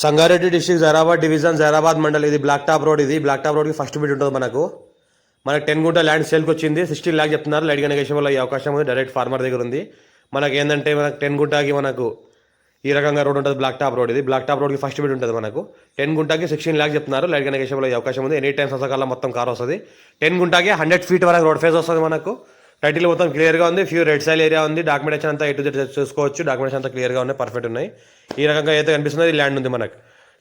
Sangareddy district Zaheerabad division Zaheerabad mandal. ఇది black top road. ఇది black top రోడ్కి ఫస్ట్ బిట్ ఉంటుంది మనకు. మనకు 10 గుంట ల్యాండ్ సేల్కి వచ్చింది. 16 లాక్ చెప్తున్నారు. లైట్గా నెగోషియబుల్ అయ్యే అవకాశం ఉంది. డైరెక్ట్ ఫార్మర్ దగ్గర ఉంది. మనకి ఏంటంటే మనకు 10 గుంటాకి మనకు ఈ రకంగా రోడ్ ఉంటుంది. Black top road. ఇది బ్లాక్ టాప్ రోడ్కి ఫస్ట్ బిట్ ఉంటుంది మనకు. 10 గుంటాకి 16 లాక్ చెప్తున్నారు. లైట్గా నెగోషియబుల్ అయ్యే అవకాశం ఉంది. ఎనీ టైం ససకాలం మొత్తం కార్ వస్తుంది. 10 గుంటాకి 100 ఫీట్ వరకు రోడ్ ఫేస్ వస్తుంది మనకు. టైటిల్ మొత్తం క్లియర్గా ఉంది. ఫ్యూ రెడ్ సైల్ ఏరియా ఉంది. డాక్యుమెంటేషన్ అంతా ఎటు చూసుకోవచ్చు. డాక్యుమెంటేషన్ అంతా క్లియర్గా ఉన్నాయి. పర్ఫెక్ట్ ఉన్నాయి. ఈ రకంగా అయితే కనిపిస్తుంది. ల్యాండ్ ఉంది మనకు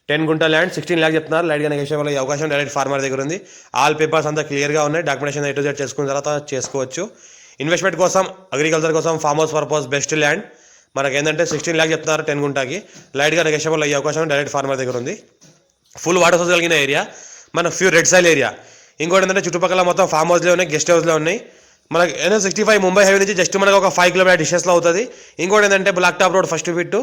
10 గుంట ల్యాండ్ 16 లాక్ చెప్తున్నారు. లైట్గా నెగోషియబుల్ అయ్యే అవకాశం డైరెక్ట్ ఫార్మర్ దగ్గర ఉంది. ఆల్ పేపర్స్ అంతా క్లియర్గా ఉన్నాయి. డాక్యుమెంటేషన్ ఎటు చేసుకున్న తర్వాత చేసుకోవచ్చు. ఇన్వెస్ట్మెంట్ కోసం, అగ్రికల్చర్ కోసం, farm house purpose best land. మనకి ఏంటంటే 16 లాక్ చెప్తున్నారు 10 గుంటాకి. లైట్గా నెగోషియబుల్ అయ్యే అవకాశం డైరెక్ట్ ఫార్మర్ దగ్గర ఉంది. ఫుల్ వాటర్ సోర్స్ కలిగిన ఏరియా. మనకు ఫ్యూ రెడ్ సైల్ ఏరియా. ఇంకోటి ఏంటంటే చుట్టుపక్కల మొత్తం ఫార్మ్ హౌస్లో ఉన్నాయి, గెస్ట్ హౌస్లో ఉన్నాయి. మనకి NH65 ముంబై హైవే నుంచి జస్ట్ మనకు ఒక 5 కిలోమీటర్ డిస్టెన్స్లో అవుతుంది. ఇంకోటి ఏంటంటే black top road first bit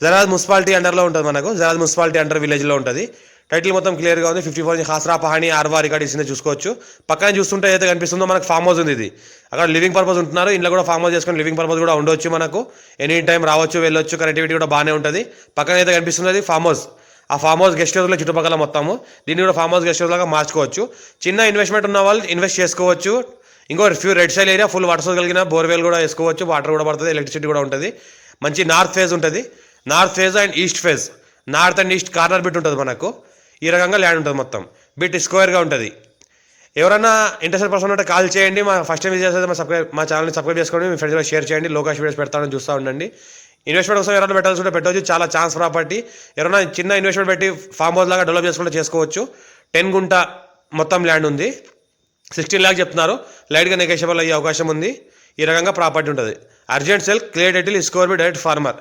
Jarad municipality అండర్లో ఉంటుంది. మనకు జరాద్ మున్సిపాలిటీ అండర్ విలేజ్లో ఉంటుంది. టైటిల్ మొత్తం క్లియర్గా ఉంది. 54 హాస్రా పహాని ఆర్వా రికార్డ్ ఇచ్చింది చూసుకోవచ్చు. పక్కన చూస్తుంటే ఏదైతే కనిపిస్తుందో మనకు ఫామ్ హౌస్ ఉంది. ఇది అక్కడ లివింగ్ పర్పస్ ఉంటున్నారు. ఇంట్లో కూడా ఫామ్ హౌస్ చేసుకొని లివింగ్ పర్పస్ కూడా ఉండొచ్చు. మనకు ఎనీ టైం రావచ్చు, వెళ్ళొచ్చు. కనెక్టివిటీ కూడా బాగానే ఉంటుంది. పక్కన అయితే కనిపిస్తుంది ఫామ్ హౌస్. ఆ ఫామ్ హౌస్ గెస్ట్ హౌస్లో చుట్టుపక్కల మొత్తము దీన్ని కూడా ఫామ్ హౌస్ గెస్ట్ హౌస్ లాగా మార్చుకోవచ్చు. చిన్న ఇన్వెస్ట్మెంట్ ఉన్న వాళ్ళు ఇన్వెస్ట్ చేసుకోవచ్చు. ఇంకో few red సైల్ area full water source కలిగిన బోర్వెల్ కూడా వేసుకోవచ్చు. వాటర్ కూడా పడుతుంది, ఎలక్ట్రిసిటీ కూడా ఉంటుంది. మంచి నార్త్ ఫేజ్ ఉంటుంది. North phase and east phase. North and east corner bit ఉంటుంది మనకు. ఈ రకంగా ల్యాండ్ ఉంటుంది. మొత్తం బిట్ స్క్వేర్గా ఉంటుంది. ఎవరైనా ఇంట్రెస్టెడ్ పర్సన్ ఉంటే కాల్ చేయండి. మా ఫస్ట్ టైం చేస్తే మా ఛానల్ని సబ్స్క్రైబ్ చేసుకోండి. మీ ఫ్రెండ్స్ షేర్ చేయండి. లోకేష్ వీడియోస్ పెడతామని చూస్తూ ఉండండి. ఇన్వెస్ట్మెంట్ కోసం ఎవరైనా పెట్టాల్సి ఉంటే పెట్టవచ్చు. చాలా ఛాన్స్ ప్రాపర్టీ. ఎవరైనా చిన్న ఇన్వెస్ట్మెంట్ పెట్టి ఫామ్ హౌస్ లాగా డెవలప్ చేసుకుంటే చేసుకోవచ్చు. 10 గుంట మొత్తం ల్యాండ్ ఉంది. 16 లాక్ చెప్తున్నారు. లైట్గా నెగోషియబుల్ అయ్యే అవకాశం ఉంది. ఈ రకంగా ప్రాపర్టీ ఉంటుంది. Urgent sale, clear title, score B direct farmer.